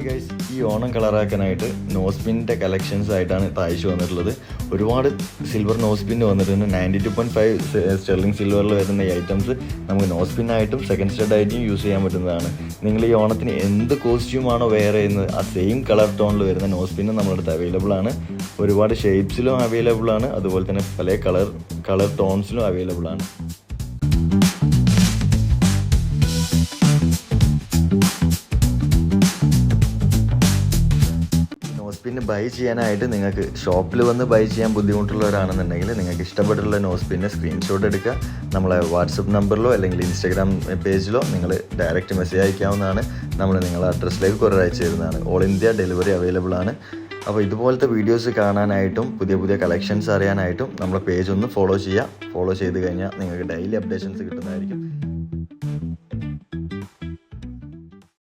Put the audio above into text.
Guys, ഈ Onam കളറാക്കാനായിട്ട് നോസ്പിൻ്റെ collections ആയിട്ടാണ് താഴ്ച വന്നിട്ടുള്ളത്. ഒരുപാട് സിൽവർ നോസ്പിൻ വന്നിട്ടുണ്ട്. 92.5 സ്റ്റെർലിംഗ് സിൽവറിൽ വരുന്ന ഈ ഐറ്റംസ് നമുക്ക് നോസ്പിന്നായിട്ടും സെക്കൻഡ് സ്റ്റഡ് ആയിട്ടും യൂസ് ചെയ്യാൻ പറ്റുന്നതാണ്. നിങ്ങൾ ഈ ഓണത്തിന് എന്ത് കോസ്റ്റ്യൂമാണോ വെയർ ചെയ്യുന്നത് ആ സെയിം കളർ ടോണിൽ വരുന്ന നോസ്പിന്നും നമ്മുടെ അടുത്ത് അവൈലബിൾ ആണ്. ഒരുപാട് ഷെയ്പ്സിലും അവൈലബിൾ ആണ്, അതുപോലെ തന്നെ പല കളർ ടോൺസിലും അവൈലബിൾ ആണ്. നോസ്പിൻ ബൈ ചെയ്യാനായിട്ട് നിങ്ങൾക്ക് ഷോപ്പിൽ വന്ന് ബൈ ചെയ്യാൻ ബുദ്ധിമുട്ടുള്ളവരാണെന്നുണ്ടെങ്കിൽ നിങ്ങൾക്ക് ഇഷ്ടപ്പെട്ടുള്ള നോസ്പിൻ്റെ സ്ക്രീൻഷോട്ട് എടുക്കുക. നമ്മളെ വാട്സപ്പ് നമ്പറിലോ അല്ലെങ്കിൽ ഇൻസ്റ്റാഗ്രാം പേജിലോ നിങ്ങൾ ഡയറക്റ്റ് മെസ്സേജ് അയക്കാവുന്നതാണ്. നമ്മൾ നിങ്ങളുടെ അഡ്രസ്സിലേക്ക് കൊറിയർ അയച്ചു തരുന്നതാണ്. ഓൾ ഇന്ത്യ ഡെലിവറി അവൈലബിൾ ആണ്. അപ്പോൾ ഇതുപോലത്തെ വീഡിയോസ് കാണാനായിട്ടും പുതിയ കളക്ഷൻസ് അറിയാനായിട്ടും നമ്മളെ പേജ് ഒന്ന് ഫോളോ ചെയ്യുക. ഫോളോ ചെയ്ത് കഴിഞ്ഞാൽ നിങ്ങൾക്ക് ഡെയിലി അപ്ഡേഷൻസ് കിട്ടുന്നതായിരിക്കും.